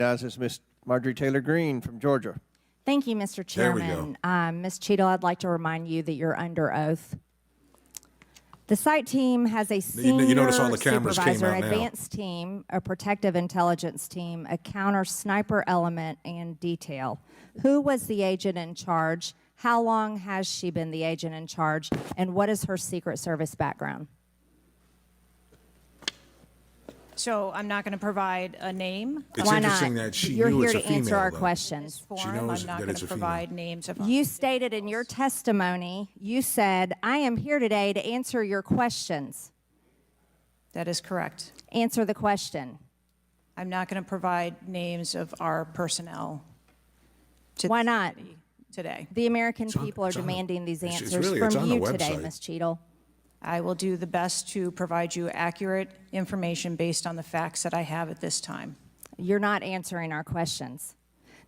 As is Miss Marjorie Taylor Greene from Georgia. Thank you, Mr. Chairman. Ms. Cheatle, I'd like to remind you that you're under oath. The site team has a senior you notice all the cameras came supervisor, out an now. advanced team, a protective intelligence team, a counter sniper element, and detail. Who was the agent in charge? How long has she been the agent in charge? And what is her Secret Service background? So I'm not going to provide a name. It's Why interesting not? that she You're knew here it's a to answer female, our though. questions. She I'm knows not that going it's to a female. provide names of You stated in your testimony, you said, I am here today to answer your questions. That is correct. Answer the question. I'm not going to provide names of our personnel. Why not? Today. The American It's on- people are it's on the- demanding these it's answers really- from it's on the you today, website. Ms. Cheatle. I will do the best to provide you accurate information based on the facts that I have at this time. You're not answering our questions.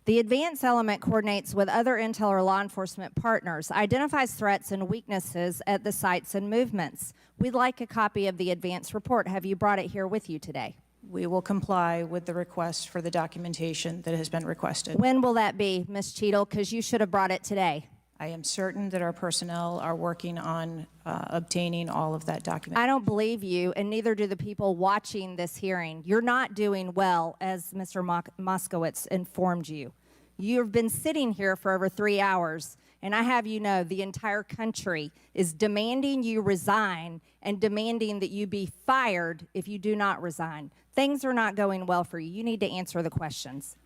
The advance element coordinates with other intel or law enforcement partners, identifies threats and weaknesses at the sites and movements. We'd like a copy of the advance report. Have you brought it here with you today? We will comply with the request for the documentation that has been requested. When will that be, Ms. Cheatle? Because you should have brought it today. I am certain that our personnel are working on obtaining all of that documentation. I don't believe you, and neither do the people watching this hearing. You're not doing well, as Mr. Moskowitz informed you. You've been sitting here for over 3 hours, and I have you know the entire country is demanding you resign and demanding that you be fired if you do not resign. Things are not going well for you. You need to answer the questions.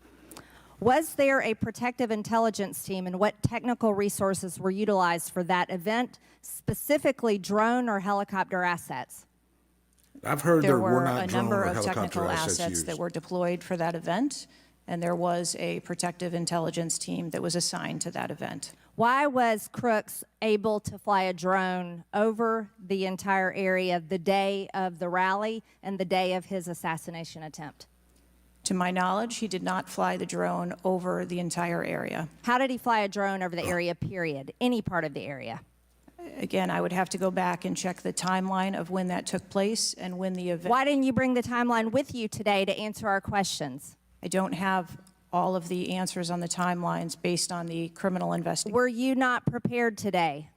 Was there a protective intelligence team, and what technical resources were utilized for that event, specifically drone or helicopter assets? I've heard there were were not a drone number or of helicopter technical assets assets used. that were deployed for that event, and there was a protective intelligence team that was assigned to that event. Why was Crooks able to fly a drone over the entire area the day of the rally and the day of his assassination attempt? To my knowledge, he did not fly the drone over the entire area. How did he fly a drone over the area, period? Any part of the area? Again, I would have to go back and check the timeline of when that took place and when the event. Why didn't you bring the timeline with you today to answer our questions? I don't have all of the answers on the timelines based on the criminal investigation. Were you not prepared today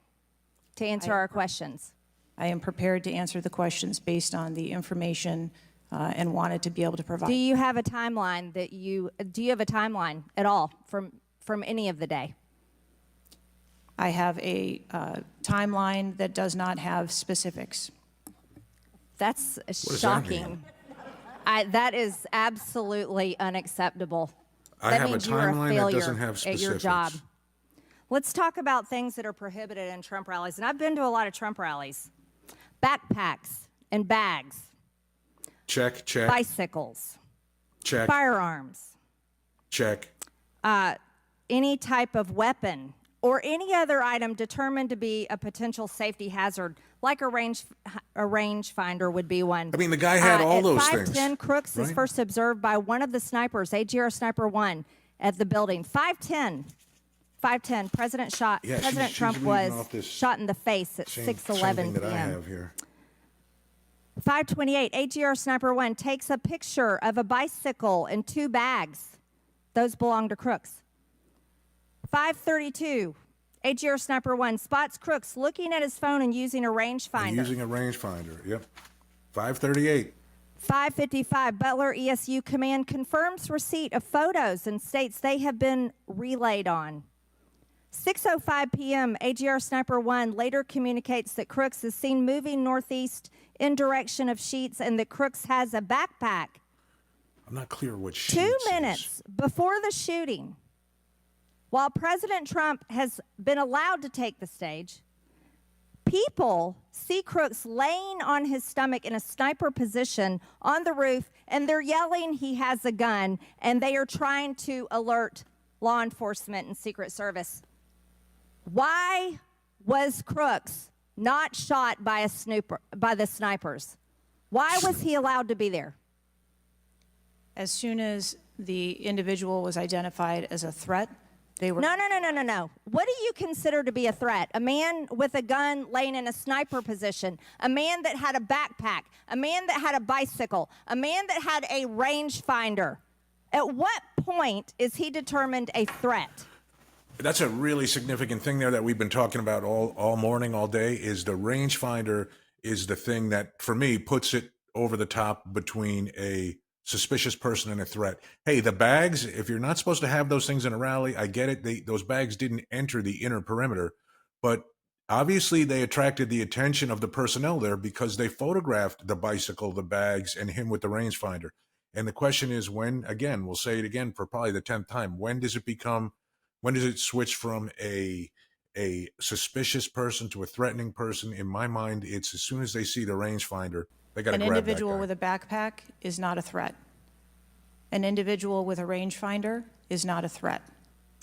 to answer our questions? I am prepared to answer the questions based on the information and wanted to be able to provide. Do you have a timeline do you have a timeline at all from any of the day? I have a timeline that does not have specifics. That's does that shocking. mean? That is absolutely unacceptable. I That have a means you are timeline that failure doesn't have at your specifics. job. Let's talk about things that are prohibited in Trump rallies. And I've been to a lot of Trump rallies. Backpacks and bags, Check, check, bicycles, check, firearms, check. any type of weapon, or any other item determined to be a potential safety hazard, like a rangefinder would be one. I mean, the guy had all at those 5:10, things. Crooks is right? first observed by one of the snipers, AGR Sniper 1, at the building. 5:10, President Yeah, she's Trump reading was off this shot in the face at Same 6:11 thing that I p.m. have here. 5:28, AGR Sniper 1 takes a picture of a bicycle and 2 bags. Those belong to Crooks. 5:32, AGR Sniper 1 spots Crooks looking at his phone and using a rangefinder. And using a rangefinder, yep. 538. 5:55, Butler ESU Command confirms receipt of photos and states they have been relayed on. 6:05 p.m., AGR Sniper 1 later communicates that Crooks is seen moving northeast in direction of Sheets and that Crooks has a backpack. I'm not clear what sheets 2 is. minutes before the shooting, while President Trump has been allowed to take the stage, people see Crooks laying on his stomach in a sniper position on the roof, and they're yelling he has a gun, and they are trying to alert law enforcement and Secret Service. Why was Crooks not shot by the snipers? Why was he allowed to be there? As soon as the individual was identified as a threat, they were. No. What do you consider to be a threat? A man with a gun laying in a sniper position, a man that had a backpack, a man that had a bicycle, a man that had a rangefinder. At what point is he determined a threat? That's a really significant thing there that we've been talking about all morning, all day, is the rangefinder is the thing that, for me, puts it over the top between a suspicious person and a threat. Hey, the bags, if you're not supposed to have those things in a rally, I get it. Those bags didn't enter the inner perimeter, but obviously they attracted the attention of the personnel there because they photographed the bicycle, the bags, and him with the rangefinder. And the question is when, again, we'll say it again for probably the 10th time, when does it switch from a suspicious person to a threatening person? In my mind, it's as soon as they see the rangefinder, they got to An grab individual that guy. with a backpack is not a threat. An individual with a rangefinder is not a threat.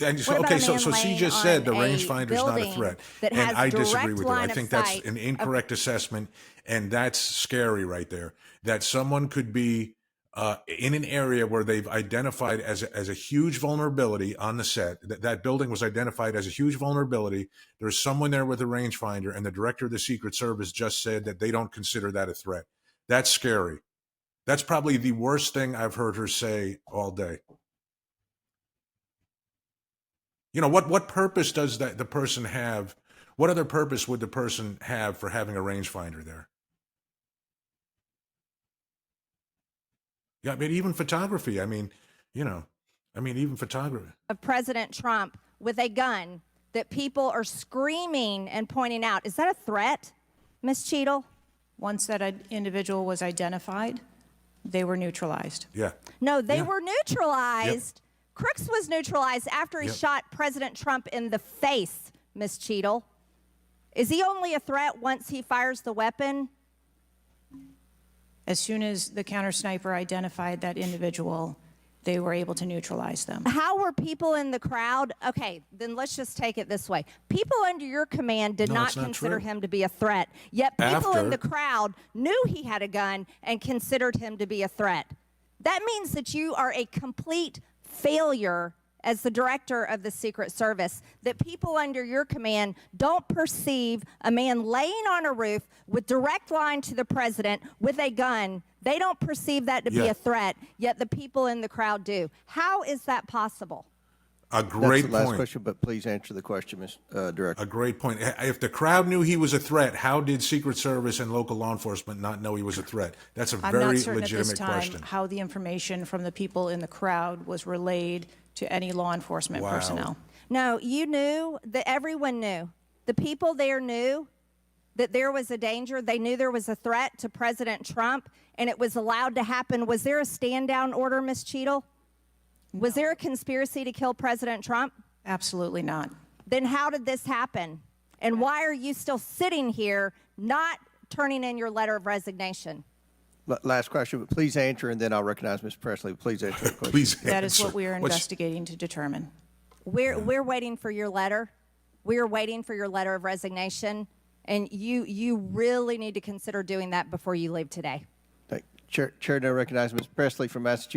And What about okay, a so man she laying just said the on a rangefinder is not a building threat, that and has I disagree direct with her. I line of think that's sight an incorrect assessment, and that's scary right there. That someone could be in an area where they've identified as a huge vulnerability on the set. That building was identified as a huge vulnerability. There's someone there with a rangefinder, and the director of the Secret Service just said that they don't consider that a threat. That's scary. That's probably the worst thing I've heard her say all day. You know, what purpose does the person have? What other purpose would the person have for having a rangefinder there? Yeah, I mean, even photography. I mean, even photography. Of President Trump with a gun that people are screaming and pointing out. Is that a threat, Ms. Cheatle? Once that individual was identified, they were neutralized. Yeah. No, they Yeah. were neutralized. Crooks was neutralized after he Yep. shot President Trump in the face, Ms. Cheatle. Is he only a threat once he fires the weapon? As soon as the counter sniper identified that individual, they were able to neutralize them. How were people in the crowd? Okay, then let's just take it this way. People under your command did No, not it's not consider true. him to be a threat, yet people in After- the crowd knew he had a gun and considered him to be a threat. That means that you are a complete failure as the director of the Secret Service, that people under your command don't perceive a man laying on a roof with direct line to the president with a gun. They don't perceive that to be Yeah. a threat, yet the people in the crowd do. How is that possible? A That's great the last point. question, but please answer the question, Ms. Director. A great point. If the crowd knew he was a threat, how did Secret Service and local law enforcement not know he was a threat? That's a I'm very not certain at this legitimate time question. how the information from the people in the crowd was relayed to any law enforcement Wow. personnel. No, you knew that everyone knew. The people there knew that there was a danger. They knew there was a threat to President Trump, and it was allowed to happen. Was there a stand-down order, Ms. Cheatle? Was there a conspiracy to kill President Trump? Absolutely not. Then how did this happen? And why are you still sitting here not turning in your letter of resignation? Last question, but please answer, and then I'll recognize Ms. Presley. Please answer the question. Please That is answer. what we are What's- investigating to determine. We're waiting for your letter. We are waiting for your letter of resignation, and you really need to consider doing that before you leave today. Chair now recognizes Ms. Presley from Massachusetts.